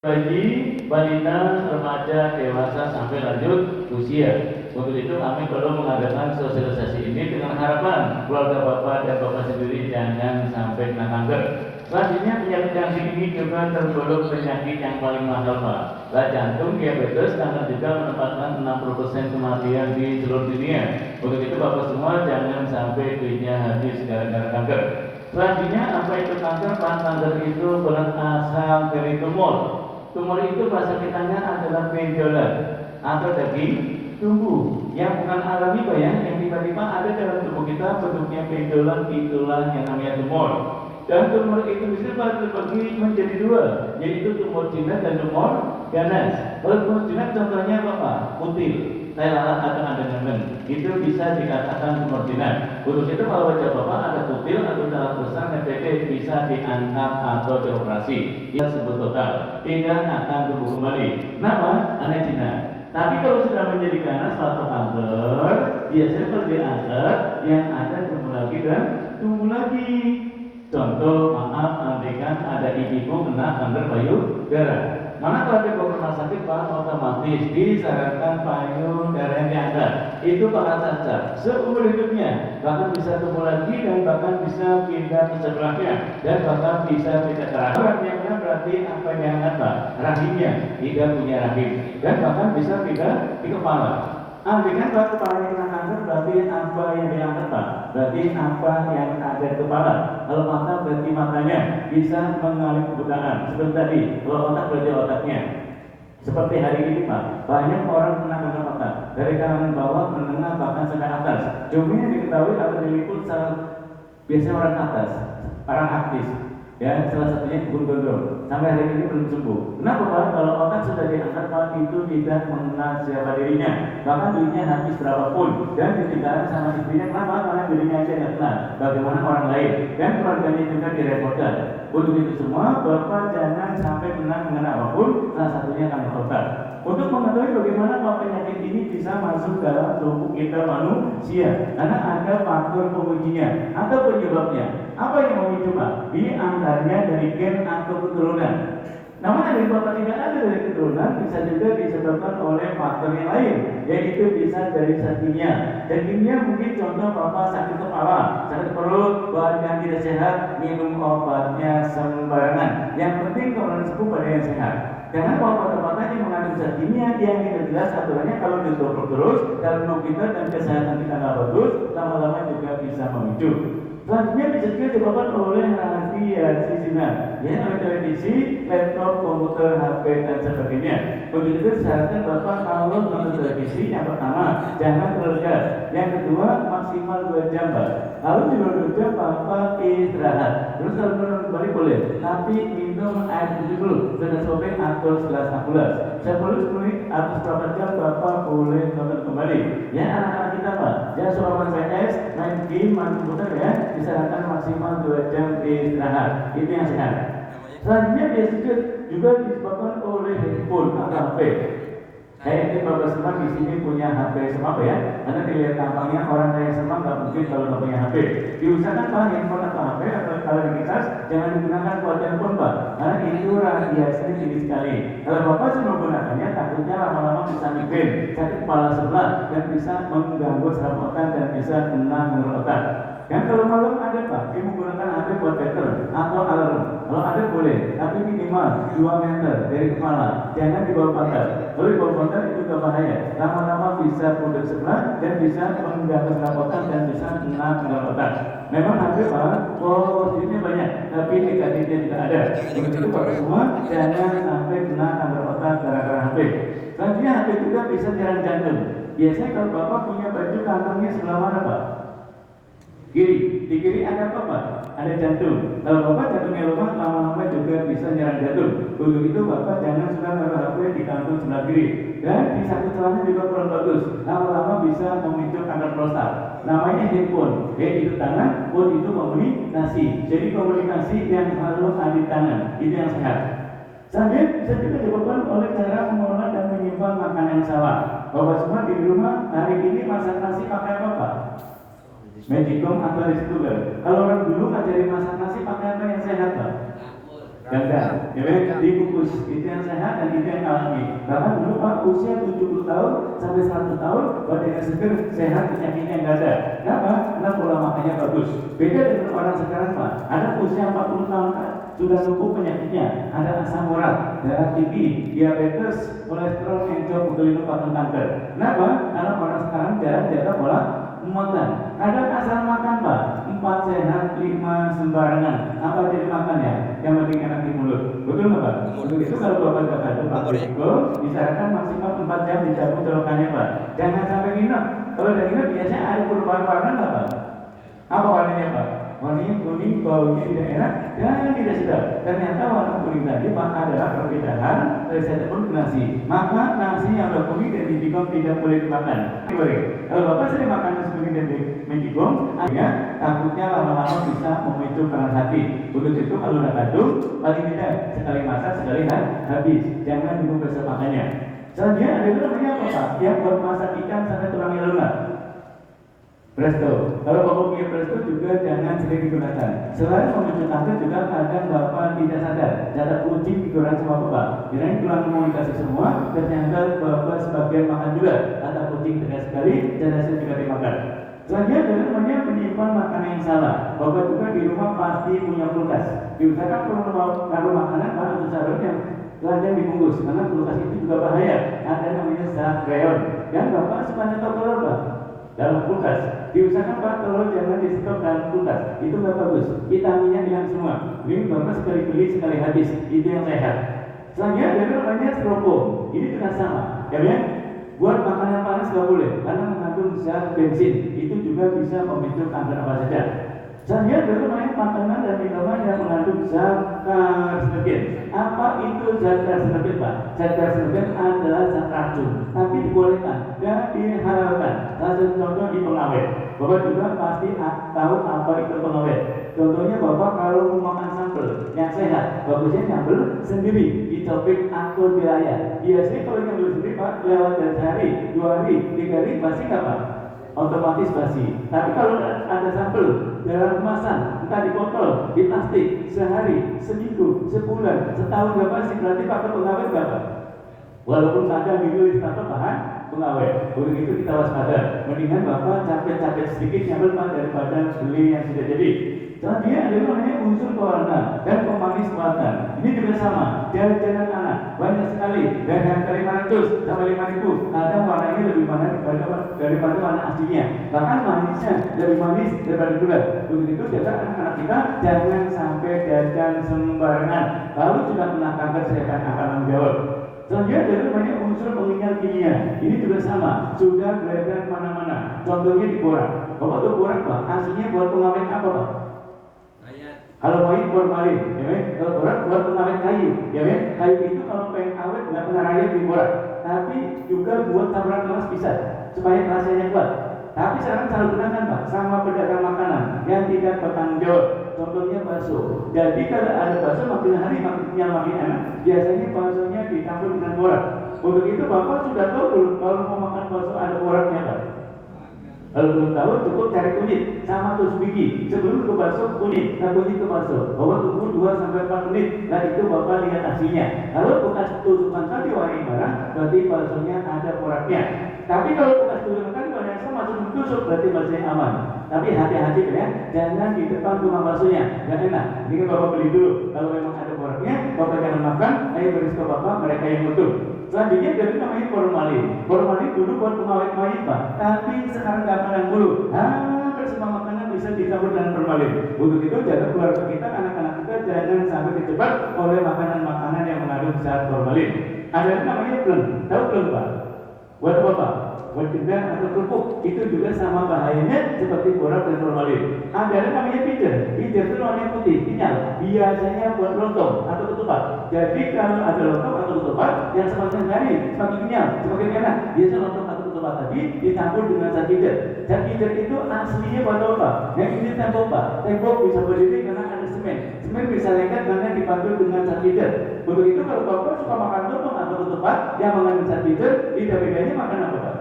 bagi balita, remaja, dewasa sampai lanjut usia. Untuk itu kami perlu mengadakan sosialisasi ini dengan harapan keluarga Bapak dan Bapak sendiri jangan sampai kena kanker. Selanjutnya penyakit ini juga tergolong penyakit yang paling mahal, Pak. Jantung, diabetes karena juga menempatkan 60% kematian di seluruh dunia. Untuk itu Bapak semua jangan sampai duitnya habis gara-gara kanker. Selanjutnya apa itu kanker? Pak, kanker itu berasal dari tumor. Tumor itu bahasa kitanya adalah benjolan atau daging tumbuh yang bukan alami, Pak ya, yang tiba-tiba ada dalam tubuh kita bentuknya benjolan, itulah yang namanya tumor. Dan tumor itu bisa terbagi menjadi dua, yaitu tumor jinak dan tumor ganas. Kalau tumor jinak contohnya apa, Pak? Kutil, lalat atau adengan, itu bisa dikatakan tumor jinak. Untuk itu kalau wajah Bapak ada kutil atau lalat besar NPT bisa diangkat atau dioperasi. Kita sebut total, tidak akan tumbuh kembali. Kenapa? Aneh jinak. Tapi kalau sudah menjadi ganas atau kanker, biasanya kalau diangkat yang ada tumbuh lagi dan tumbuh lagi. Contoh, maaf, andaikan ada ibu kena kanker payudara. Mana kalau dibawa ke rumah sakit, Pak, otomatis disarankan payudara yang diangkat. Itu bakal cacat seumur hidupnya, bahkan bisa tumbuh lagi dan bahkan bisa pindah ke sebelahnya dan bahkan bisa pindah ke rahim. Yang mana berarti apa yang diangkat, Pak? Rahimnya tidak punya rahim dan bahkan bisa pindah di kepala. Andaikan kalau kepalanya kena kanker, berarti apa yang diangkat, Pak? Berarti apa yang ada di kepala. Kalau mata berarti matanya bisa mengalami kebutaan. Seperti tadi, kalau otak berarti otaknya. Seperti hari ini, Pak, banyak orang kena kanker otak dari kalangan bawah, menengah, bahkan sampai atas. Cuma yang diketahui atau diliput biasanya orang atas, orang aktif. Ya, salah satunya Gun Gondrong. Sampai hari ini belum sembuh. Kenapa, Pak? Kalau otak sudah diangkat, Pak, itu tidak mengenal siapa dirinya. Bahkan duitnya habis berapapun dan ditinggalkan sama istrinya. Kenapa? Karena dirinya aja nggak kenal. Bagaimana orang lain dan keluarganya juga direpotkan. Untuk itu semua, Bapak jangan sampai mengenal apapun. Salah satunya kanker otak. Untuk mengetahui bagaimana penyakit ini bisa masuk dalam tubuh kita manusia, karena ada faktor pengujinya atau penyebabnya. Apa yang memicu, Pak? Di antaranya dari gen atau keturunan. Namun dari Bapak tidak ada dari keturunan, bisa juga disebabkan oleh faktor yang lain, yaitu bisa dari zat-kimia. Dan kimia mungkin contoh Bapak sakit kepala, sakit perut, badan tidak sehat, minum obatnya sembarangan. Yang penting kalau sembuh pada yang sehat. Jangan obat-obatan yang mengandung zat kimia yang tidak jelas aturannya, kalau ditoprok terus dalam kita dan kesehatan kita nggak bagus, lama-lama juga bisa memicu. Selanjutnya bisa juga disebabkan oleh radiasi sinar, ya, oleh televisi, laptop, komputer, HP dan sebagainya. Untuk itu disarankan Bapak kalau nonton televisi, yang pertama jangan terlalu dekat, yang kedua maksimal 2 jam, Pak. Lalu di luar 2 jam Bapak istirahat. Terus kalau menurut kembali boleh, tapi minum air putih dulu, sudah sobek atau segelas ampulas. 10 menit atau berapa jam Bapak boleh nonton kembali. Ya, anak-anak kita, Pak, jangan suka main PS, main game, main komputer, ya. Disarankan maksimal 2 jam istirahat. Itu yang sehat. Selanjutnya biasanya juga disebabkan oleh handphone atau HP. Saya yakin Bapak semua di sini punya HP semua, ya, karena dilihat tampangnya orang kaya semua nggak mungkin kalau nggak punya HP. Diusahakan, Pak, handphone atau HP atau kalau dicas jangan digunakan buat handphone, Pak, karena itu radiasinya tinggi sekali. Kalau Bapak sudah menggunakannya, takutnya lama-lama bisa migrain, sakit kepala sebelah, dan bisa mengganggu saraf otak dan bisa kena kanker otak. Dan kalau malam ada, Pak, yang menggunakan HP buat better atau alarm. Kalau ada boleh, tapi minimal 2 meter dari kepala, jangan di bawah pantat. Kalau di bawah pantat itu juga bahaya. Lama-lama bisa pudar sebelah dan bisa mengganggu saraf otak dan bisa kena kanker otak. Memang HP, Pak, positifnya banyak, tapi negatifnya juga ada. Untuk itu Bapak semua jangan sampai kena kanker otak gara-gara HP. Selanjutnya HP juga bisa nyerang jantung. Biasanya kalau Bapak punya baju kantongnya sebelah mana, Pak? Kiri, di kiri ada apa, Pak? Ada jantung. Kalau Bapak jantungnya lemah, lama-lama juga bisa nyerang jantung. Untuk itu Bapak jangan suka naruh HP di kantong sebelah kiri. Dan di saku celana juga kurang bagus. Lama-lama bisa memicu kanker prostat. Namanya handphone. Itu tangan, phone itu komunikasi. Jadi komunikasi yang harus ada di tangan. Itu yang sehat. Selanjutnya bisa juga disebabkan oleh cara mengolah dan menyimpan makanan yang salah. Bapak semua di rumah hari ini masak nasi pakai apa, Pak? Magicom atau rice cooker. Kalau orang dulu ngajari masak nasi pakai apa yang sehat, Pak? Ganda, ya, dibungkus. Itu yang sehat dan itu yang alami. Bahkan dulu Pak usia 70 tahun sampai 100 tahun badannya seger, sehat, penyakitnya nggak ada. Kenapa? Karena pola makannya bagus. Beda dengan orang sekarang Pak. Ada usia 40 tahun Pak, sudah lumpuh penyakitnya, ada asam urat, darah tinggi, diabetes, kolesterol, encok, paru kanker. Kenapa? Karena orang sekarang jarang jaga pola makan. Ada asal makan Pak, 4 sehat, 5 sembarangan. Apa jadi makannya? Yang penting enak di mulut. Betul nggak Pak? Betul. Itu kalau Bapak nggak bantu Pak Risiko, disarankan maksimal 4 jam dijamu colokannya Pak. Jangan sampai nginep. Kalau udah nginep biasanya ada perubahan warna nggak Pak? Apa warnanya Pak? Warnanya kuning, baunya tidak enak dan tidak sedap. Ternyata warna kuning tadi Pak adalah perbedaan resep pun nasi. Maka nasi yang udah kuning dan digigong tidak boleh dimakan. Kalau Bapak sering makan nasi kuning dan digigong, akhirnya takutnya lama-lama bisa memicu keras hati. Untuk itu kalau udah kadung, paling tidak sekali masak sekali habis. Jangan dulu besok makannya. Selanjutnya ada itu namanya apa Pak? Yang buat masak ikan sampai tulangnya lunak. Presto. Kalau Bapak punya presto juga jangan sering digunakan. Selain memicu kanker juga kadang Bapak tidak sadar jatah kucing digoreng sama Bapak. Kirain tulang komunikasi semua, ternyata Bapak sebagian makan juga. Kata kucing tegas sekali, jatah juga dimakan. Selanjutnya adalah namanya menyimpan makanan yang salah. Bapak juga di rumah pasti punya kulkas. Diusahakan kalau naruh makanan Pak untuk sarung yang telanjang dibungkus, karena kulkas itu juga bahaya. Ada namanya zat freon. Dan Bapak suka nyetok telur Pak dalam kulkas. Diusahakan Pak telur jangan di stok dalam kulkas. Itu nggak bagus. Vitaminnya hilang semua. Ini Bapak sekali beli sekali habis. Itu yang sehat. Selanjutnya ada namanya styrofoam. Ini juga sama. Ya kan? Buat makanan panas nggak boleh karena mengandung zat bensin. Itu juga bisa memicu kanker apa saja. Selanjutnya ada namanya makanan dan minuman yang mengandung zat karsinogen. Apa itu zat karsinogen Pak? Zat karsinogen adalah zat racun, tapi dibolehkan dan dihalalkan. Salah satu contoh di pengawet. Bapak juga pasti tahu apa itu pengawet. Contohnya Bapak kalau mau makan sambal yang sehat, bagusnya nyambel sendiri di topik atau di layar. Biasanya kalau nyambel sendiri Pak, lewat dari sehari, 2 hari, 3 hari, pasti nggak Pak? Otomatis basi. Tapi kalau ada sampel dalam kemasan, entah di botol, di plastik, sehari, seminggu, sebulan, setahun nggak basi, berarti pakai pengawet nggak Pak? Walaupun ada ditulis tanpa bahan pengawet, untuk itu kita waspada. Mendingan Bapak capek-capek sedikit nyambel Pak daripada beli yang sudah jadi. Selanjutnya ada namanya unsur pewarna dan pemanis buatan. Ini juga sama. Jajanan anak banyak sekali dari harga 500 sampai 5.000. Kadang warnanya lebih manis daripada warna aslinya. Bahkan manisnya lebih manis daripada gula. Untuk itu jaga anak-anak kita jangan sampai jajan sembarangan. Lalu sudah kena kanker saya akan tanggung jawab. Selanjutnya ada namanya unsur pengingat kimia. Ini juga sama, sudah beredar mana-mana. Contohnya di borak. Bapak tuh borak Pak, aslinya buat pengawet apa Pak? Kalau kayu buat malin, ya kan? Kalau borak buat pengawet kayu, ya kan? Kayu itu kalau pengen awet nggak pernah rayap di borak, tapi juga buat tabrak kelas pisah supaya rasanya kuat. Tapi sekarang selalu gunakan Pak sama pedagang makanan yang tidak bertanggung jawab. Contohnya bakso. Jadi kalau ada bakso makin hari makin enak. Biasanya baksonya dicampur dengan borak. Untuk itu Bapak sudah tahu belum kalau mau makan bakso ada boraknya Pak? Kalau belum tahu cukup cari kunyit sama tusuk gigi. Sebelum ke bakso kunyit, kunyit ke bakso. Bapak tunggu 2 sampai 4 menit. Nah itu Bapak lihat hasilnya. Kalau bekas tusukan tadi warna merah, berarti baksonya ada boraknya. Tapi kalau bekas tusukan tadi warna yang sama masuk tusuk, berarti baksonya aman. Tapi hati-hati ya, jangan di depan rumah baksonya. Gak enak. Ini kan Bapak beli dulu. Kalau memang ada boraknya, Bapak jangan makan. Ayo berisiko Bapak mereka yang butuh. Selanjutnya dari namanya formalin. Formalin dulu buat pengawet mayat Pak, tapi sekarang nggak pernah dulu. Hampir semua makanan bisa dicampur dengan formalin. Untuk itu jaga keluarga kita, anak-anak kita jangan sampai terjebak oleh makanan-makanan yang mengandung zat formalin. Ada namanya plum. Tahu plum Pak? Buat apa Pak? Buat gendang atau kerupuk. Itu juga sama bahayanya seperti borak dan formalin. Ada namanya pijer. Pijer itu warnanya putih, kenyal. Biasanya buat lontong atau ketupat. Jadi kalau ada lontong atau ketupat yang semakin hari semakin kenyal, semakin enak. Biasa lontong atau ketupat tadi dicampur dengan zat pijer. Zat pijer itu aslinya buat apa? Yang ini tembok Pak. Tembok bisa berdiri karena ada semen. Semen bisa lengket karena dipantul dengan zat pijer. Untuk itu kalau Bapak suka makan lontong atau ketupat yang mengandung zat pijer, tidak bedanya makan apa Pak?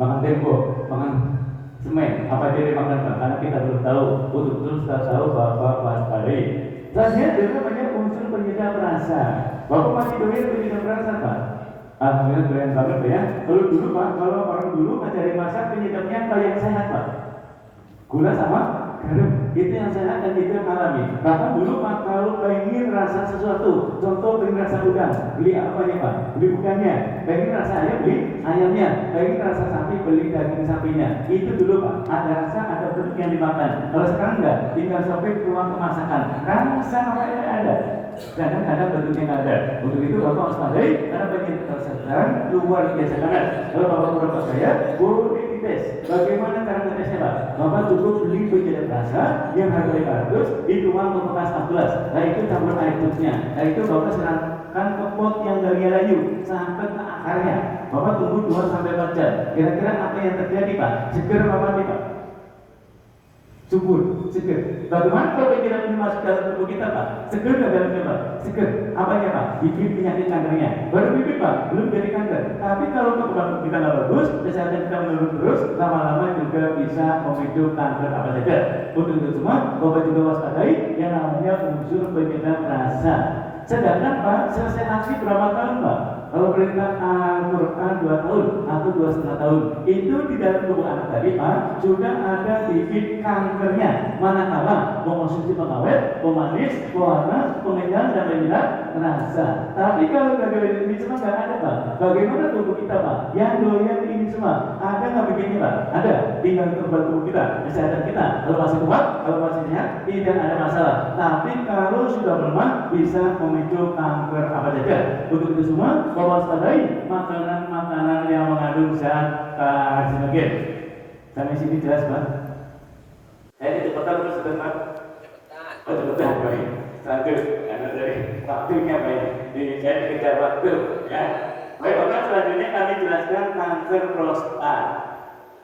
Makan tembok, makan semen, apa jadi makan Pak? Karena kita belum tahu. Untuk sudah tahu Bapak waspadai. Selanjutnya ada namanya unsur penyedap rasa. Bapak masih doyan penyedap rasa, Pak? Alhamdulillah doyan banget ya. Kalau dulu Pak, kalau orang dulu mencari masak penyedapnya apa yang sehat Pak? Gula sama garam, itu yang sehat dan itu yang alami. Bahkan dulu Pak, kalau pengen rasa sesuatu, contoh pengen rasa udang, beli apa ya Pak? Beli udangnya. Pengen rasa ayam, beli ayamnya. Pengen rasa sapi, beli daging sapinya. Itu dulu Pak, ada rasa, ada bentuk yang dimakan. Kalau sekarang enggak, tinggal sampai ke ruang kemasakan. Rasa apa yang ada? Kadang ada bentuknya nggak ada. Untuk itu Bapak harus pandai karena pengen tersebar luar biasa banget. Kalau Bapak saya, boleh dites. Bagaimana cara ngetesnya Pak? Bapak cukup beli penyedap rasa yang harga 500 dituang ke bekas 14. Nah itu campur air putihnya. Nah itu Bapak serahkan ke pot yang dari layu sampai ke akarnya. Bapak tunggu 2 sampai 4 jam. Kira-kira apa yang terjadi Pak? Seger apa nih Pak? Subur, seger. Bagaimana kalau penyedap masuk dalam tubuh kita Pak? Seger nggak dalamnya Pak? Seger. Apanya Pak? Bibit penyakit kankernya. Baru bibit Pak, belum jadi kanker. Tapi kalau kekebalan kita nggak bagus, kesehatan kita menurun terus, lama-lama juga bisa memicu kanker apa saja. Untuk itu semua, Bapak juga waspadai yang namanya unsur penyedap rasa. Sedangkan Pak, selesai aksi berapa tahun Pak? Kalau perintah Al-Quran 2 tahun atau 2,5 tahun, itu di dalam tubuh anak tadi Pak, sudah ada bibit kankernya. Manakala mengonsumsi pengawet, pemanis, pewarna, pengenyal dan penyedap rasa. Tapi kalau gagal ini semua nggak ada Pak. Bagaimana tubuh kita Pak? Yang doyan ini semua, ada nggak bibitnya Pak? Ada. Tinggal kembali tubuh kita, kesehatan kita. Kalau masih kuat, kalau masih sehat, tidak ada masalah. Tapi kalau sudah melemah, bisa memicu kanker apa saja. Untuk itu semua, waspadai makanan-makanan yang mengandung zat karsinogen. Sampai sini jelas Pak? Saya cepetan terus Pak? Oh cepetan baik. Satu, karena dari waktunya baik. Jadi saya dikejar waktu. Ya. Baik Bapak, selanjutnya kami jelaskan kanker prostat.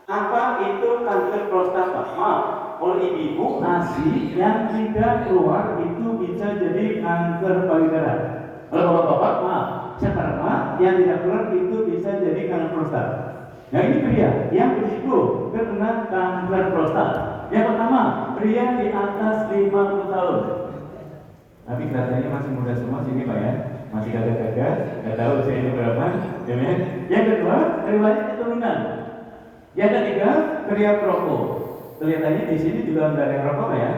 Apa itu kanker prostat Pak? Maaf, oleh ibu ASI yang tidak keluar itu bisa jadi kanker payudara. Kalau Bapak, maaf, sperma yang tidak keluar itu bisa jadi kanker prostat. Nah ini pria yang berisiko kena kanker prostat. Yang pertama, pria di atas 50 tahun. Tapi kelihatannya masih muda semua sini Pak ya. Masih gagah-gagah, nggak tahu usianya berapa. Ya. Yang kedua, riwayat keturunan. Yang ketiga, pria perokok. Kelihatannya di sini juga nggak ada yang rokok ya.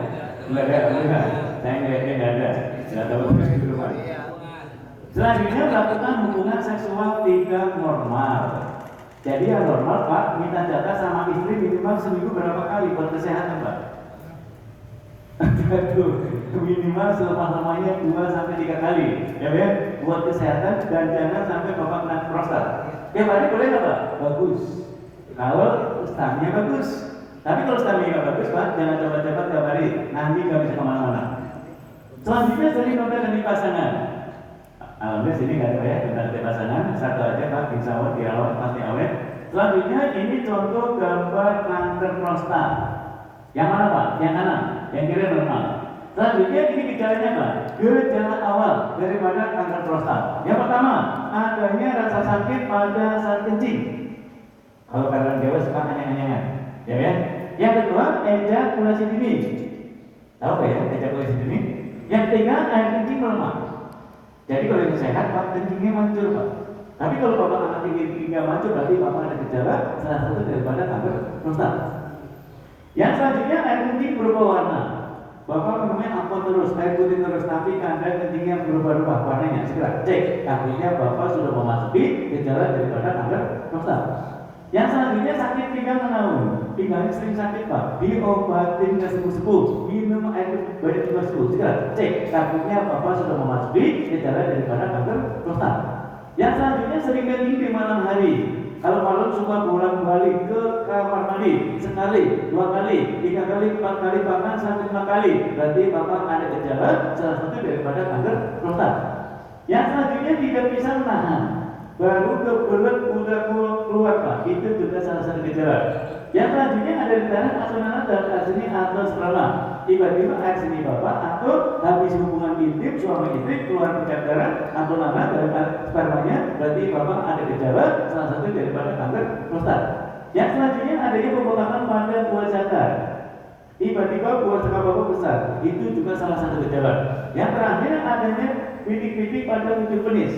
Nggak ada. Saya ngeliatnya nggak ada. Nggak tahu di rumah. Selanjutnya melakukan hubungan seksual tidak normal. Jadi yang normal Pak, minta jatah sama istri minimal seminggu berapa kali buat kesehatan Pak? Minimal selama-lamanya 2-3 kali, ya kan? Buat kesehatan dan jangan sampai Bapak kena prostat. Tiap hari boleh nggak Pak? Bagus. Kalau stamina bagus. Tapi kalau stamina nggak bagus Pak, jangan coba-coba tiap hari. Nanti nggak bisa kemana-mana. Selanjutnya sering nonton dari pasangan. Alhamdulillah sini nggak ada ya tentang pasangan. Satu aja Pak, insya Allah dirawat pasti awet. Selanjutnya ini contoh gambar kanker prostat. Yang mana Pak? Yang kanan, yang kiri normal. Selanjutnya ini gejalanya Pak, gejala awal daripada kanker prostat. Yang pertama, adanya rasa sakit pada saat kencing. Kalau kadang Jawa suka anyang-anyangan, ya kan? Yang kedua, ejakulasi dini. Tahu nggak ya ejakulasi dini? Yang ketiga, air kencing melemah. Jadi kalau yang sehat, Pak, kencingnya mancur Pak. Tapi kalau Bapak anak kencingnya mancur, berarti Bapak ada gejala salah satu daripada kanker prostat. Yang selanjutnya air kencing berubah warna. Bapak minumnya apa terus, air putih terus, tapi kadang kencingnya berubah-ubah warnanya. Segera cek, takutnya Bapak sudah memasuki gejala daripada kanker prostat. Yang selanjutnya sakit pinggang menaun. Pinggangnya sering sakit Pak, diobatin ke sepuh-sepuh, minum air banyak juga sepuh. Segera cek, takutnya Bapak sudah memasuki gejala daripada kanker prostat. Yang selanjutnya sering kencing di malam hari. Kalau malam suka bolak-balik ke kamar mandi sekali, 2 kali, 3 kali, 4 kali, bahkan sampai 5 kali, berarti Bapak ada gejala salah satu daripada kanker prostat. Yang selanjutnya tidak bisa menahan, baru kebelet udah keluar Pak, itu juga salah satu gejala. Yang selanjutnya ada di tanah atau nanah dan asini atau sperma. Tiba-tiba air seni Bapak atau habis hubungan intim suami istri keluar bercak darah atau nanah dari spermanya, berarti Bapak ada gejala salah satu daripada kanker prostat. Yang selanjutnya adanya pembengkakan pada buah zakar. Tiba-tiba buah zakar Bapak besar, itu juga salah satu gejala. Yang terakhir adanya pitik-pitik pada ujung penis.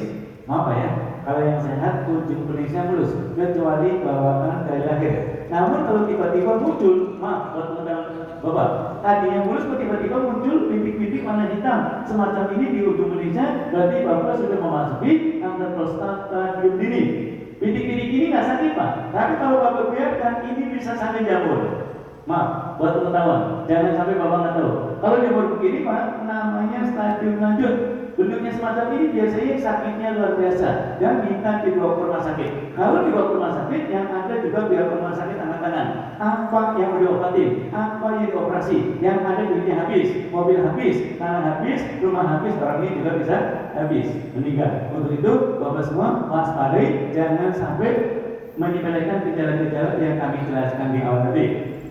Apa ya? Kalau yang sehat ujung penisnya mulus, kecuali bawaan dari lahir. Namun kalau tiba-tiba muncul, maaf buat teman-teman Bapak, tadinya mulus tiba-tiba muncul pitik-pitik warna hitam semacam ini di ujung penisnya, berarti Bapak sudah memasuki kanker prostat stadium dini. Pitik-pitik ini nggak sakit Pak, tapi kalau Bapak biarkan ini bisa sampai jamur. Maaf, buat pengetahuan, jangan sampai Bapak nggak tahu. Kalau jamur begini Pak, namanya stadium lanjut. Bentuknya semacam ini biasanya sakitnya luar biasa dan minta dibawa ke rumah sakit. Kalau dibawa ke rumah sakit, yang ada juga biar rumah sakit angkat tangan. Apa yang mau diobatin? Apa yang dioperasi? Yang ada duitnya habis, mobil habis, tangan habis, rumah habis, orang ini juga bisa habis, meninggal. Untuk itu, Bapak semua waspadai, jangan sampai menyepelekan gejala-gejala yang kami jelaskan di awal tadi.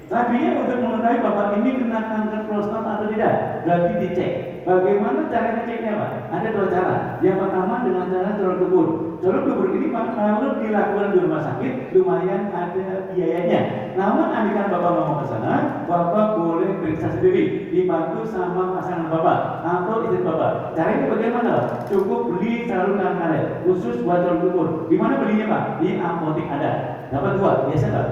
Selanjutnya untuk mengetahui Bapak ini kena kanker prostat atau tidak, berarti dicek. Bagaimana cara ngeceknya Pak? Ada dua cara. Yang pertama dengan cara colok dubur. Colok dubur ini Pak, kalau dilakukan di rumah sakit lumayan ada biayanya. Namun andaikan Bapak mau ke sana, Bapak boleh periksa sendiri, dibantu sama pasangan Bapak atau istri Bapak. Caranya bagaimana Pak? Cukup beli saluran karet khusus buat colok dubur. Di mana belinya Pak? Di apotek ada. Dapat dua, biasa Pak.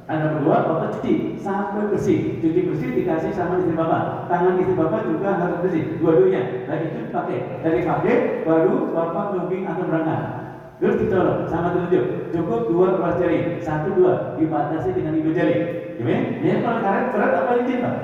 Anda berdua, Bapak cuci sampai bersih. Cuci bersih dikasih sama istri Bapak. Tangan istri Bapak juga harus bersih, dua-duanya. Dan itu dipakai. Dari pakai, baru Bapak nungging atau berangkat. Terus dicolok sama telunjuk. Cukup 2 ruas jari, 1, 2 dibatasi dengan 2 jari. Gimana? Ya kalau karet berat apa licin Pak?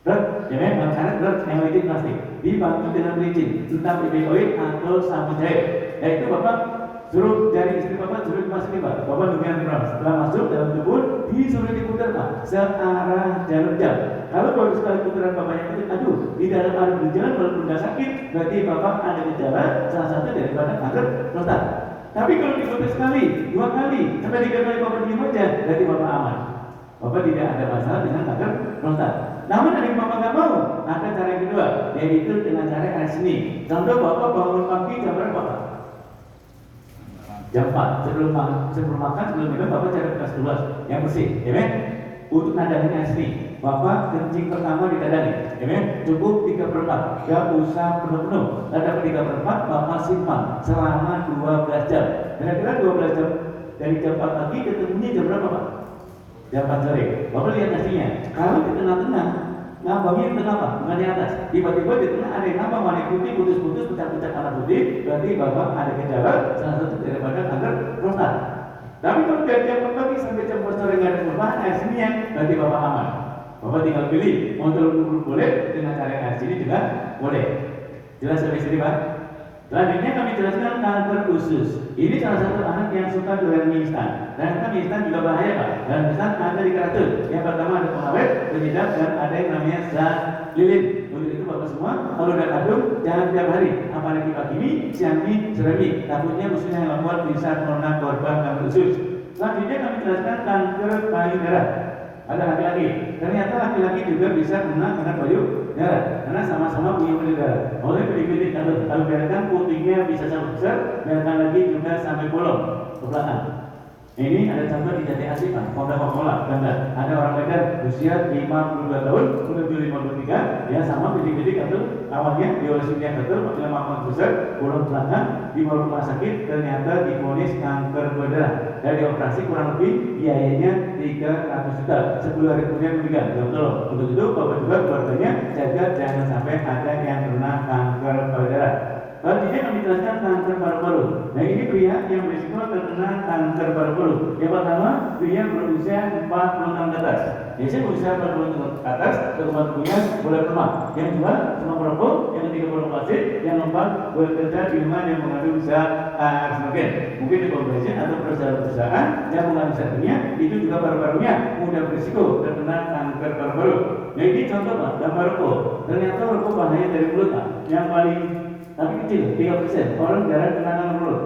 Berat, gimana? Kalau karet berat, yang licin plastik. Dibantu dengan licin, entah BBOI atau sabun cair. Yaitu Bapak suruh dari istri Bapak suruh dimasukin Pak. Bapak nunggu yang keras. Setelah masuk dalam tubuh, disuruh diputar Pak, searah jalur jam. Kalau baru sekali putaran Bapaknya itu, aduh, di dalam arah berjalan walaupun nggak sakit, berarti Bapak ada gejala salah satu daripada kanker prostat. Tapi kalau diputar sekali, 2 kali, sampai 3 kali Bapak diam aja, berarti Bapak aman. Bapak tidak ada masalah dengan kanker prostat. Namun ada yang Bapak nggak mau, ada cara yang kedua, yaitu dengan cara seni. Contoh Bapak bangun pagi jam berapa Pak? Jam 4, sebelum makan, sebelum minum, Bapak cari bekas keluar yang bersih, ya kan? Untuk nadahin asli, Bapak kencing pertama ditadani, ya kan? Cukup 3/4, gak usah penuh-penuh. Nada 3/4, Bapak simpan selama 12 jam. Kira-kira 12 jam dari jam 4 pagi ketemunya jam berapa Pak? Jam 4 sore. Bapak lihat aslinya. Kalau di tengah-tengah, ngambangnya di tengah Pak, bukan di atas. Tiba-tiba di tengah ada yang ngambang warna putih, putus-putus, pecah-pecah warna putih, berarti Bapak ada gejala salah satu daripada kanker prostat. Tapi kalau dari jam 4 pagi sampai jam 4 sore nggak ada perubahan aslinya, berarti Bapak aman. Bapak tinggal pilih, mau telur boleh, dengan cara yang asli juga boleh. Jelas sampai sini Pak? Selanjutnya kami jelaskan kanker usus. Ini salah satu anak yang suka doyan mie instan. Dan kan mie instan juga bahaya Pak. Dan instan ada di keraton. Yang pertama ada pengawet, penyedap, dan ada yang namanya zat lilin. Untuk itu Bapak semua, kalau udah kandung jangan tiap hari. Apalagi pagi mie, siang mie, sore mie. Takutnya ususnya yang lemot bisa merusak korban kanker usus. Selanjutnya kami jelaskan kanker payudara. Ada laki-laki, ternyata laki-laki juga bisa kena payudara karena sama-sama punya payudara. Oleh pilih-pilih kalau biarkan putihnya bisa sangat besar, biarkan lagi juga sampai bolong ke belakang. Ini ada contoh di Jati Asih Pak, Coca-Cola, gambar. Ada orang Medan usia 52 tahun menuju 53, ya sama pilih-pilih atau awalnya biologisinya betul, pakai makan besar, bolong belakang, dibawa rumah sakit, ternyata divonis kanker payudara. Dan dioperasi kurang lebih biayanya 300 juta. 10 hari kemudian meninggal. Betul. Untuk itu Bapak juga keluarganya jaga jangan sampai ada yang kena kanker payudara. Selanjutnya kami jelaskan kanker paru-paru. Nah ini pria yang berisiko terkena kanker paru-paru. Yang pertama, pria berusia 40 tahun ke atas. Biasanya berusia 40 tahun ke atas, keturunan tubuhnya boleh lemah. Yang kedua, senang merokok. Yang ketiga, merokok pasif. Yang keempat, bekerja di rumah yang mengandung zat arsenogen. Mungkin di bensin atau perusahaan yang mengandung zat kimia, itu juga paru-parunya mudah berisiko terkena kanker paru-paru. Nah ini contoh Pak, gambar rokok. Ternyata rokok bahaya dari mulut Pak. Yang paling tapi kecil, 3%. Orang jarang kena kanker mulut.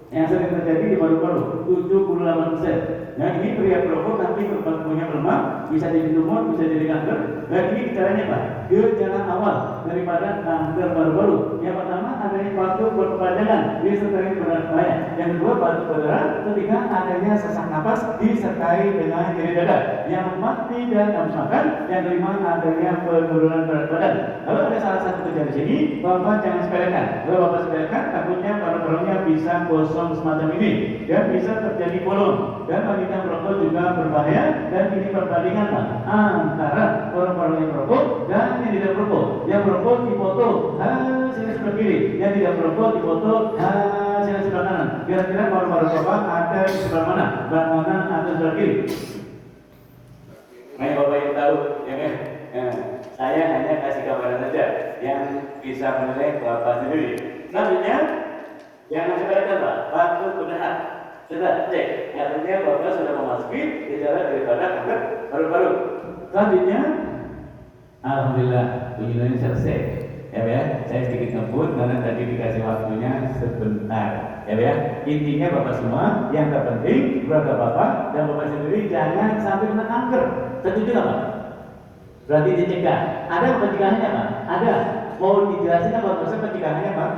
yang sering terjadi di paru-paru 78%. Nah ini pria perokok tapi punya lemak, bisa jadi tumor, bisa jadi kanker. Dan ini gejalanya Pak, gejala awal daripada kanker paru-paru. Yang pertama adanya batuk berkepanjangan disertai berat badan. Yang kedua batuk berdarah. Ketiga adanya sesak napas disertai dengan nyeri dada. Yang keempat tidak nafsu makan. Yang kelima adanya penurunan berat badan. Kalau ada salah satu gejala di sini, Bapak jangan sepelekan. Kalau Bapak sepelekan, takutnya paru-parunya bisa kosong semacam ini dan bisa terjadi bolong. Dan wanita merokok juga berbahaya. Dan ini perbandingan Pak antara orang-orang yang merokok dan yang tidak merokok. Yang merokok dipoto hasilnya sebelah kiri, yang tidak merokok dipoto hasilnya sebelah kanan. Kira-kira paru-paru Bapak ada di sebelah mana? Sebelah kanan atau sebelah kiri? Nah, Bapak yang tahu, ya kan? Saya hanya kasih gambaran saja yang bisa menilai Bapak sendiri. Selanjutnya, jangan sepelekan Pak, batuk berdarah. Sudah cek, artinya Bapak sudah memasuki gejala daripada kanker paru-paru. Selanjutnya, alhamdulillah begini selesai. Ya, saya sedikit ngebut karena tadi dikasih waktunya sebentar. Ya, intinya Bapak semua yang terpenting keluarga Bapak dan Bapak sendiri jangan sampai kena kanker. Setuju nggak Pak? Berarti dicegah. Ada pencegahannya Pak? Ada. Mau dijelasin apa maksud pencegahannya Pak?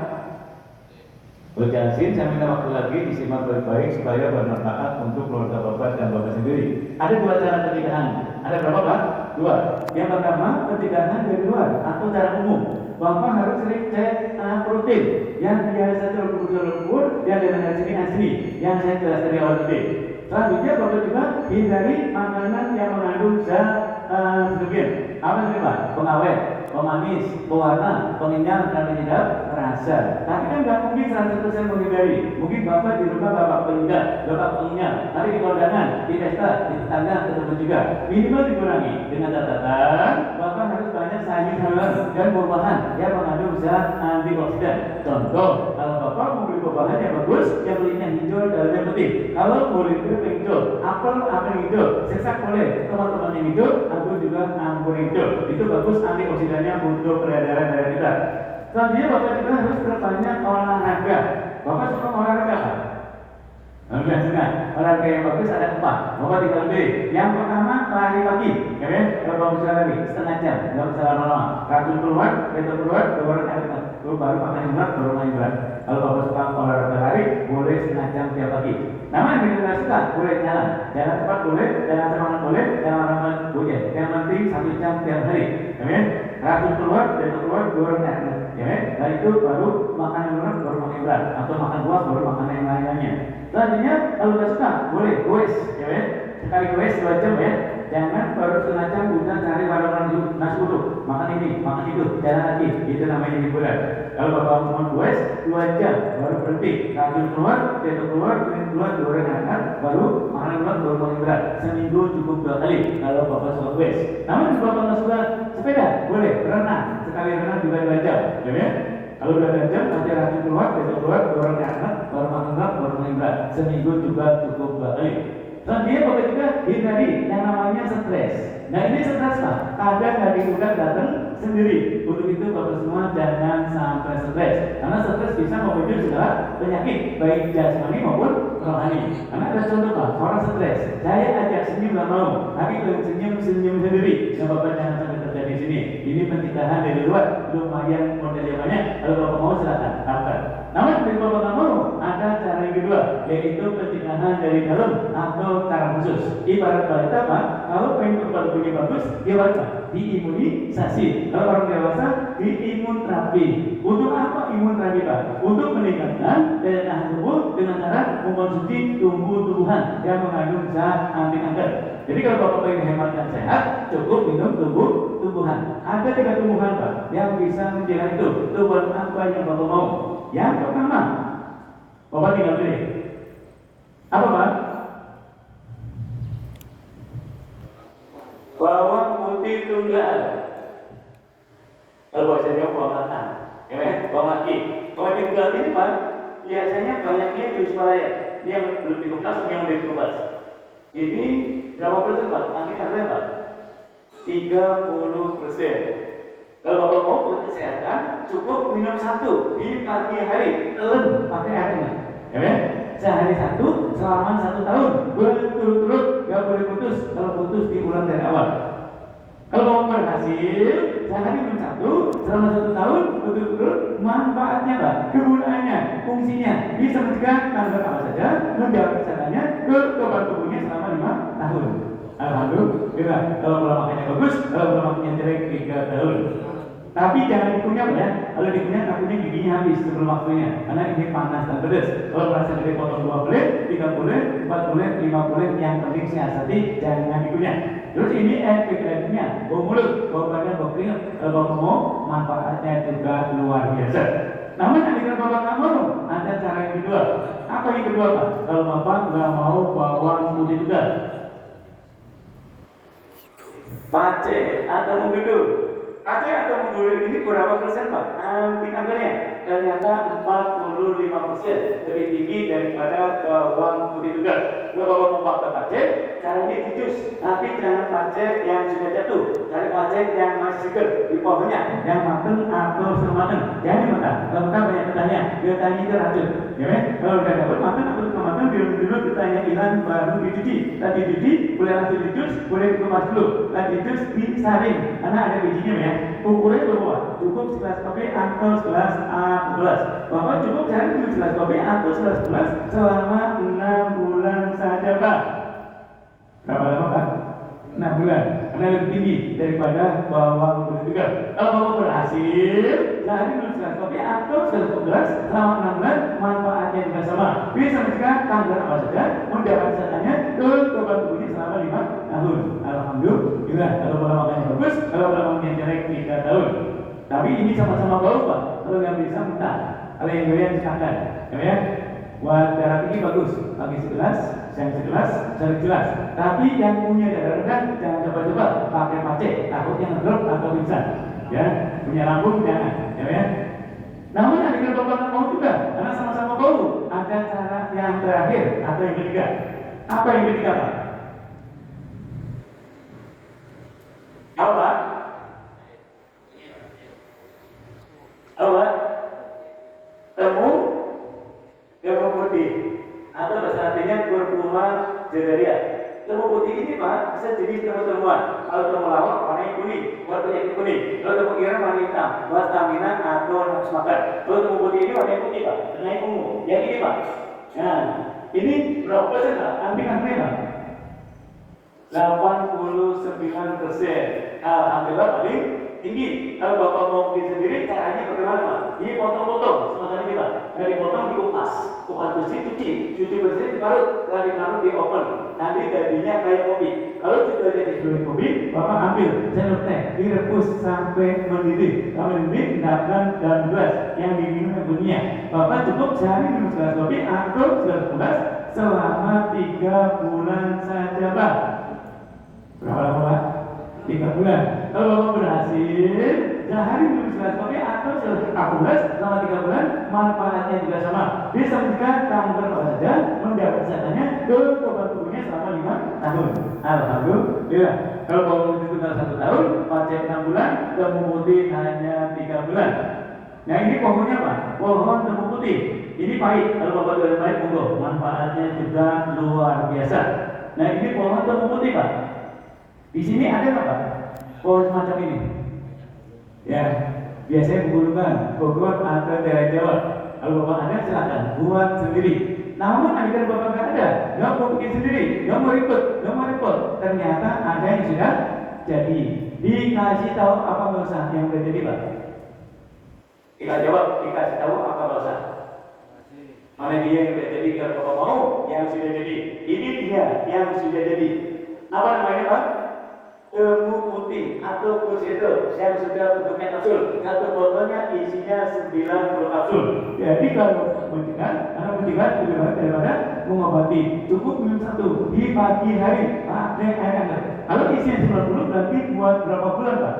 Berjelasin, saya minta waktu lagi disimak baik-baik supaya bermanfaat untuk keluarga Bapak dan Bapak sendiri. Ada dua cara pencegahan. Ada berapa Pak? Dua. Yang pertama pencegahan dari luar atau cara umum. Bapak harus sering cek protein yang biasa terukur, yang dari sini asli, yang saya jelaskan dari awal tadi. Selanjutnya Bapak juga hindari makanan yang mengandung zat sebagian apa itu Pak? Pengawet, pemanis, pewarna, pengenyal dan penyedap rasa. Tapi kan nggak mungkin 100% menghindari. Mungkin Bapak di rumah Bapak penyedap, Bapak pengenyal, tapi di kondangan, di pesta, di tetangga tetap juga. Minimal dikurangi dengan catatan Bapak harus banyak sayur-sayuran dan buah-buahan yang mengandung zat antioksidan. Contoh, kalau Bapak mau beli buah-buahan yang bagus, yang kulitnya hijau, dalamnya putih. Kalau kulit itu hijau, apel hijau, sesak boleh, teman-teman yang hijau, anggur juga anggur hijau. Itu bagus antioksidannya untuk peredaran darah kita. Selanjutnya Bapak juga harus berbanyak olahraga. Bapak suka olahraga Pak? Suka. Olahraga yang bagus ada 4. Bapak tinggal pilih. Yang pertama lari pagi. Ya kan? Kalau Bapak bisa lari setengah jam, nggak usah lama-lama. Racun keluar, ketok keluar, keluar lalu baru makan yang berat, baru main berat. Kalau Bapak suka olahraga lari, boleh setengah jam tiap pagi. Namun yang tidak suka, boleh jalan cepat boleh, jalan semangat boleh, jalan lambat boleh. Yang penting 1 jam tiap hari. Ya kan? Racun keluar, ketok keluar, keluar ya kan? Dan itu baru makan yang berat, baru makan yang berat. Atau makan buah, baru makan yang lain-lainnya. Selanjutnya, kalau tidak suka, boleh goes, ya kan? Sekali goes 2 jam ya. Jangan baru setengah jam udah cari warung nasi uduk, makan ini, makan itu, jalan lagi, itu namanya hiburan. Kalau Bapak mau goes 2 jam, baru berhenti, racun keluar, ketok keluar, keluar, goreng hangat, baru makan berat, baru makan berat. Seminggu cukup 2 kali kalau Bapak suka goes. Namun Bapak nggak suka sepeda, boleh berenang, sekali renang juga 2 jam, ya kan? Kalau udah 2 jam, nanti racun keluar, ketok keluar, goreng hangat, baru makan berat, baru makan berat. Seminggu juga cukup 2 kali. Dan dia Bapak juga hindari yang namanya stres. Nah ini stres Pak, kadang dari udah datang sendiri. Untuk itu Bapak semua jangan sampai stres. Karena stres bisa memicu segala penyakit, baik jasmani maupun rohani. Karena ada contoh Pak, orang stres, saya ajak senyum nggak mau, tapi kalau senyum sendiri. Nah Bapak jangan sampai terjadi di sini. Ini pencegahan dari luar, lumayan modelnya banyak. Kalau Bapak mau silakan, lakukan. Namun kalau Bapak nggak mau, ada cara yang kedua, yaitu pencegahan dari dalam atau cara khusus. Ibarat wanita Pak, kalau pengen tubuhnya bagus, dia apa? Diimunisasi. Kalau orang dewasa, diimunterapi. Untuk apa imunterapi Pak? Untuk meningkatkan daya tahan tubuh dengan cara mengkonsumsi tumbuh-tumbuhan yang mengandung zat anti kanker. Jadi kalau Bapak ingin hemat dan sehat, cukup minum tumbuh-tumbuhan. Ada 3 tumbuhan Pak yang bisa menjaga itu. Tumbuhan apa yang Bapak mau? Yang pertama, Bapak tinggal pilih. Apa Pak? Bawang putih tunggal. Kalau bahasanya bawang matang, ya kan? Bawang lagi. Bawang putih tunggal ini Pak, biasanya banyaknya di Surabaya. Dia yang belum dikupas, yang belum dikupas. Ini berapa persen Pak? Nanti harganya Pak? 30%. Kalau Bapak mau buat kesehatan, cukup minum 1 di pagi hari, telan pakai airnya. ya kan? Sehari satu selama 1 tahun berturut-turut, nggak boleh putus. Kalau putus diulang dari awal. Kalau mau berhasil sehari satu selama 1 tahun berturut-turut, manfaatnya apa? Kegunaannya, fungsinya bisa mencegah kanker apa saja, menjaga kesehatannya ke organ tubuhnya selama 5 tahun. Alhamdulillah. Kalau pola makannya bagus, kalau pola makannya jelek 3 tahun. Tapi jangan dikunyah ya. Kalau dikunyah takutnya giginya habis sebelum waktunya. Karena ini panas dan pedas. Kalau merasa dari potong 2 bulan, 3 bulan, 4 bulan, 5 bulan, yang penting siasati jangan dikunyah. Terus ini efeknya bau mulut, bau badan, bau keringat. Kalau bapak mau, manfaatnya juga luar biasa. Namun kalau bapak nggak mau, ada cara yang kedua. Apa yang kedua Pak? Kalau bapak nggak mau bawang putih juga, pace atau menggedu. Pace atau menggedu ini berapa persen Pak? Anggarannya ternyata 45% lebih tinggi daripada bawang putih juga. Kalau bapak mau pakai pace, caranya dijus, tapi jangan pace yang sudah jatuh. Cari pace yang masih segar di pohonnya, yang matang atau setengah matang. Jangan dimakan. Kalau makan banyak getahnya, getahnya itu racun. Ya kan? Kalau udah dapat matang atau setengah matang, dulu getahnya hilang baru dicuci. Tadi dicuci, boleh langsung dijus, boleh dikemas dulu. Tadi dijus disaring, karena ada bijinya ya. Ukurannya berapa? Cukup segelas kopi atau segelas gelas. Bapak cukup cari segelas kopi atau segelas gelas selama 6 bulan saja Pak. Berapa lama Pak? 6 bulan. Karena lebih tinggi daripada bawang putih juga. Kalau bapak berhasil, cari segelas kopi atau segelas gelas selama 6 bulan, manfaatnya juga sama. Bisa mencegah kanker apa saja, menjaga kesehatannya ke organ tubuhnya selama 5 tahun. Alhamdulillah. Kalau pola makannya bagus, kalau pola makannya jelek 3 tahun. Tapi ini sama-sama bau Pak. Kalau yang bisa minta, kalau yang doyan silakan. Ya, buat darah tinggi bagus, pagi segelas, siang segelas, sore segelas. Tapi yang punya darah rendah jangan coba-coba pakai pace, takutnya ngedrop atau pingsan. Ya, punya lambung jangan. Ya. Namun ada yang bapak mau juga, karena sama-sama bau. Ada cara yang terakhir atau yang ketiga. Apa yang ketiga Pak? Apa? Apa? Temu putih atau bahasa artinya kurkuma jagaria. Temu putih ini Pak bisa jadi temu-temuan. Kalau temu lawak warnanya kuning, buat penyakit kuning. Kalau temu ireng warna hitam, buat stamina atau nafsu makan. Kalau temu putih ini warnanya putih Pak, warnanya ungu. Yang ini Pak. Nah, ini berapa persen Pak? Ambil Pak. 89%. Alhamdulillah paling tinggi. Kalau bapak mau bikin sendiri, caranya bagaimana Pak? Ini potong-potong, semacam ini Pak. Dari potong dikupas, kupas bersih, cuci bersih, diparut, setelah diparut di oven. Nanti jadinya kayak kopi. Kalau sudah jadi seperti kopi, bapak ambil sendok teh, direbus sampai mendidih. Kalau mendidih, tindakan dalam gelas yang diminum yang bunyinya. Bapak cukup sehari minum segelas kopi atau segelas gelas selama 3 bulan saja Pak. Berapa lama Pak? 3 bulan. Kalau bapak berhasil, sehari minum segelas kopi atau segelas gelas selama 3 bulan, manfaatnya juga sama. Bisa mencegah kanker apa saja, menjaga kesehatannya ke organ tubuhnya selama 5 tahun. Alhamdulillah. Kalau bapak itu tinggal 1 tahun, pace 6 bulan, temu putih hanya 3 bulan. Nah ini pohonnya Pak, pohon temu putih. Ini pahit. Kalau bapak doyan pahit, monggo. Manfaatnya juga luar biasa. Nah ini pohon temu putih Pak. Di sini ada nggak Pak? Pohon semacam ini. Ya, biasanya pegunungan, Bogor atau daerah Jawa. Kalau bapak ada silakan buat sendiri. Namun andaikan bapak nggak ada, nggak mau bikin sendiri, nggak mau ribet, nggak mau repot. Ternyata ada yang sudah jadi. Dikasih tahu apa nggak usah yang sudah jadi Pak? Kita jawab, dikasih tahu apa nggak usah. Mana dia yang sudah jadi? Kalau bapak mau, yang sudah jadi. Ini dia yang sudah jadi. Apa namanya Pak? Temu putih atau kursido yang sudah bentuknya kapsul. Satu botolnya isinya 90 kapsul. Jadi kalau mencegah, karena mencegah lebih baik daripada mengobati. Cukup minum 1 di pagi hari pakai air hangat. Kalau isinya 90 berarti buat berapa bulan Pak?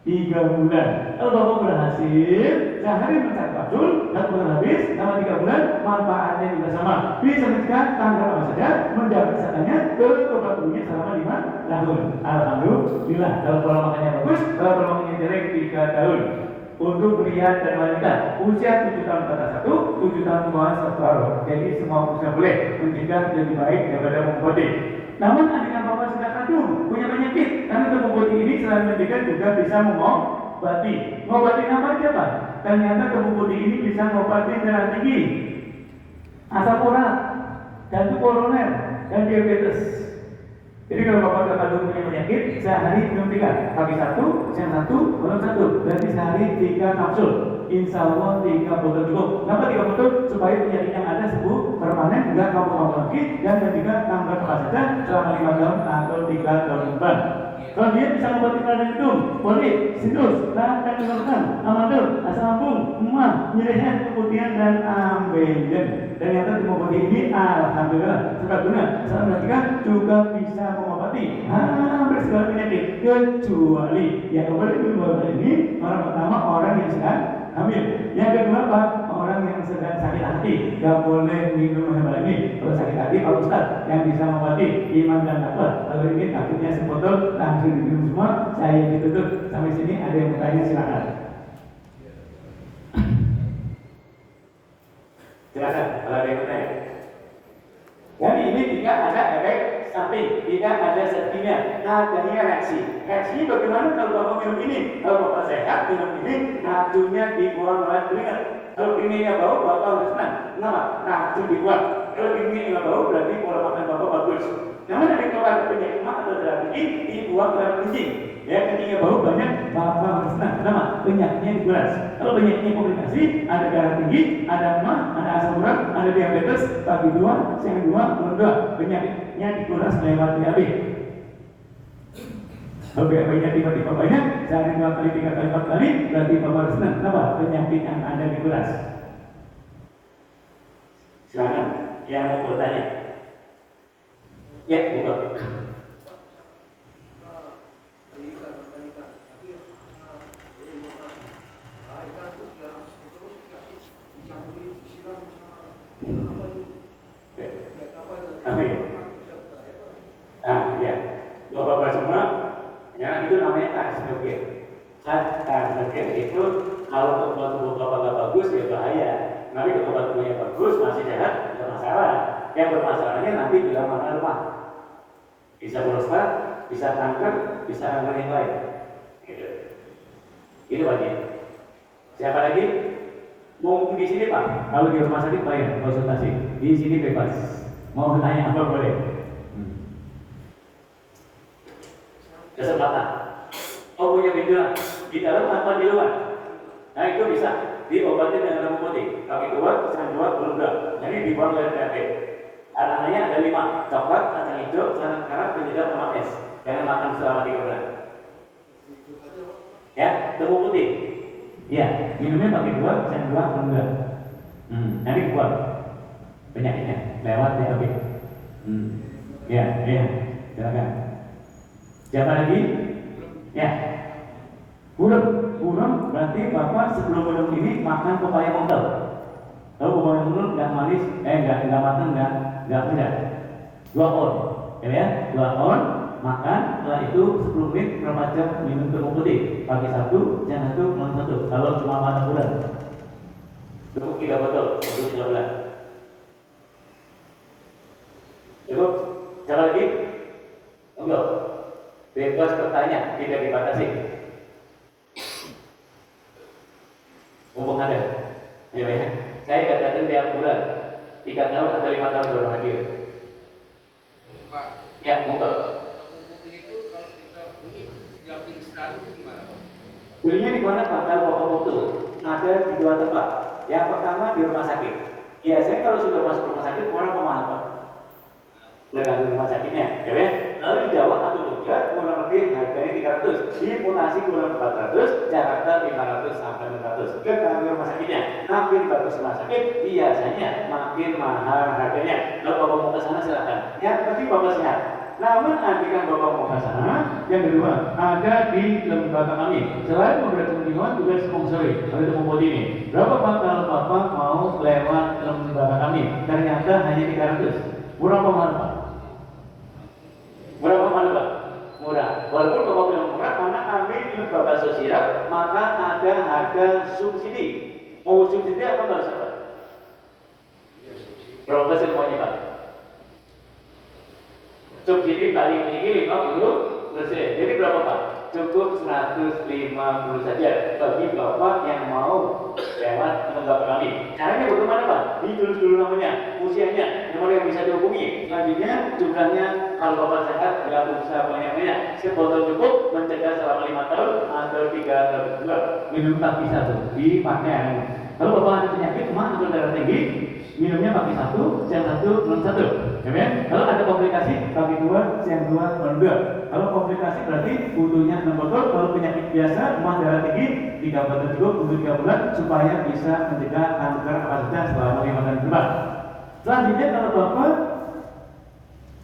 3 bulan. Kalau bapak berhasil, sehari mencari kapsul, 1 bulan habis, selama 3 bulan, manfaatnya juga sama. Bisa mencegah kanker apa saja, menjaga kesehatannya ke organ tubuhnya selama 5 tahun. Alhamdulillah. Kalau pola makannya bagus, kalau pola makannya jelek 3 tahun. untuk pria dan wanita usia 7 tahun ke atas 1, 7 tahun ke bawah 1 tahun. Jadi semua usia boleh mencegah lebih baik daripada mengobati. Namun andaikan bapak sudah kandung, punya penyakit, karena mengobati ini selain mencegah juga bisa mengobati. Mengobati apa aja Pak? Ternyata mengobati ini bisa mengobati darah tinggi, asam urat, jantung koroner, dan diabetes. Jadi kalau bapak sudah kandung punya penyakit, sehari minum 3, pagi 1, siang 1, malam 1, berarti sehari 3 kapsul. Insya Allah 3 botol cukup. Kenapa 3 botol? Supaya penyakit yang ada sembuh permanen, juga kamu lagi, dan juga tambah kapasitas selama 5 tahun atau 3 tahun depan. Kalau dia bisa mengobati radang hidung, polit, sinus, radang tenggorokan, amandel, asam lambung, emah, nyeri head, kemudian dan ambeien. Ternyata mengobati ini alhamdulillah serbaguna. Selanjutnya juga bisa mengobati hampir segala penyakit kecuali yang boleh minum ini orang pertama orang yang sedang hamil. Yang kedua Pak, orang yang sedang sakit hati gak boleh minum herbal ini. Kalau sakit hati Pak Ustaz yang bisa mengobati iman dan takwa. Kalau ini takutnya sebotol langsung diminum semua. Saya ditutup sampai sini. Ada yang bertanya silakan. Silakan kalau ada yang bertanya. Jadi ini tidak ada efek samping, tidak ada zat kimia, adanya reaksi. Reaksinya bagaimana kalau bapak minum ini? Kalau bapak sehat minum ini, racunnya dibuang oleh keringat. Kalau keringnya bau, bapak harus senang. Kenapa? Racun dibuang. Kalau keringnya nggak bau, berarti pola makan bapak bagus. Namun ada keluar penyakit mah atau darah tinggi, dibuang ke dalam kencing. Ya, kencingnya bau banyak, bapak harus senang. Kenapa? Penyakitnya dikuras. Kalau penyakitnya komplikasi, ada darah tinggi, ada emah, ada asam urat, ada diabetes, pagi 2, siang 2, malam 2. Penyakitnya dikuras lewat BAB. Kalau BAB-nya tiba-tiba banyak, sehari 2 kali, 3 kali, 4 kali, berarti bapak harus senang. Kenapa? Penyakit yang ada dikuras. Silakan, yang mau bertanya. Ya, buka. Ya, bapak-bapak semua, ya itu namanya karsinogen. Karsinogen itu kalau obat tubuh bapak nggak bagus ya bahaya. Tapi kalau obat tubuhnya bagus masih sehat, tidak masalah. Yang bermasalahnya nanti bila mana lemah, bisa prostat, bisa kanker, bisa kanker yang lain. Gitu. Itu wajib. Siapa lagi? Mau di sini Pak? Kalau di rumah sakit bayar konsultasi. Di sini bebas. Mau tanya apa boleh? Kesempatan. Oh punya gejala di dalam apa di luar? Nah itu bisa diobati dengan lembu putih. Kaki keluar, sekarang keluar, belum. Jadi dibuang oleh THP. Anak-anaknya ada 5, coklat, kacang hijau, sarang karat, penyedap, sama es. Jangan makan selama 3 bulan. Ya, lembu putih. Ya, minumnya pakai 2, sekarang 2, belum. Nanti keluar penyakitnya lewat THP. Ya, silakan. Siapa lagi? Ya. Burung berarti bapak sebelum minum ini makan pepaya montel. Kalau pepaya montel nggak manis, nggak matang, nggak pedas. 2 on, ya, 2 on makan. Setelah itu 10 menit berapa jam minum lembu putih. Pagi 1, siang 1, malam 1. Kalau cuma mata bulan, cukup 3 botol, 13. Cukup. Siapa lagi? Enggak. Bebas bertanya, tidak dibatasi. Mumpung ada, ya. Saya katakan tiap bulan, 3 tahun atau 5 tahun baru hadir. Ya, monggo. Belinya di mana Pak? Kalau bapak butuh, ada di 2 tempat. Yang pertama di rumah sakit. Biasanya kalau sudah masuk rumah sakit, orang kemana Pak? Dengan rumah sakitnya, ya. Lalu di Jawa atau Jogja kurang lebih harganya 300, di Mutasi kurang 400, Jakarta 500 sampai 600. Ke rumah sakitnya, makin bagus rumah sakit biasanya makin mahal harganya. Kalau bapak mau ke sana silakan. Ya, tapi bapak sehat. Namun andaikan bapak mau ke sana, yang kedua ada di lembaga kami. Selain memberikan kunjungan juga sponsori oleh Lembu ini. Berapa Pak kalau bapak mau lewat lembaga kami? Ternyata hanya 300. Murah apa mahal Pak? Murah apa mahal Pak? Murah. Walaupun bapak bilang murah karena kami di lembaga sosial, maka ada ada harga subsidi. Mau subsidi apa nggak usah Pak? Berapa persen semuanya Pak? Subsidi paling tinggi 50%. Jadi berapa Pak? Cukup 150 saja bagi Bapak yang mau lewat lembaga kami. Caranya bagaimana Pak? Ditulis dulu namanya, usianya, nomor yang bisa dihubungi. Selanjutnya jumlahnya, kalau Bapak sehat, nggak usah banyak-banyak. Sebotol cukup mencegah selama 5 tahun atau 3 tahun. Minum pagi 1 dipakai. Kalau Bapak ada penyakit mah atau darah tinggi, minumnya pagi 1, siang 1, malam 1. Ya, kalau ada komplikasi, pagi 2, siang 2, malam 2. Kalau komplikasi berarti butuhnya 6 botol. Kalau penyakit biasa, demam darah tinggi, 3 botol cukup untuk 3 bulan supaya bisa mencegah kanker apa saja selama 5 tahun ke depan. Selanjutnya kalau Bapak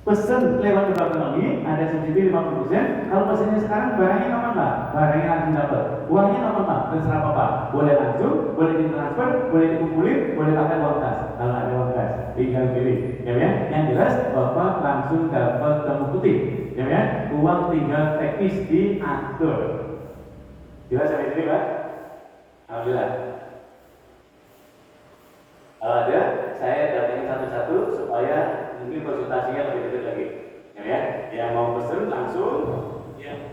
pesen lewat lembaga kami ada subsidi 50%. Kalau pesennya sekarang barangnya aman Pak, barangnya langsung dapat. Uangnya aman Pak, terserah Bapak. Boleh langsung, boleh ditransfer, boleh dikumpulin, boleh pakai uang kas. Kalau ada uang kas, tinggal pilih. Ya, yang jelas Bapak langsung dapat temu putih. Ya, uang tinggal teknis diatur. Jelas sampai sini Pak? Alhamdulillah. Kalau ada, saya datangin satu-satu supaya mungkin konsultasinya lebih detail lagi. Ya, yang mau pesen langsung, ya.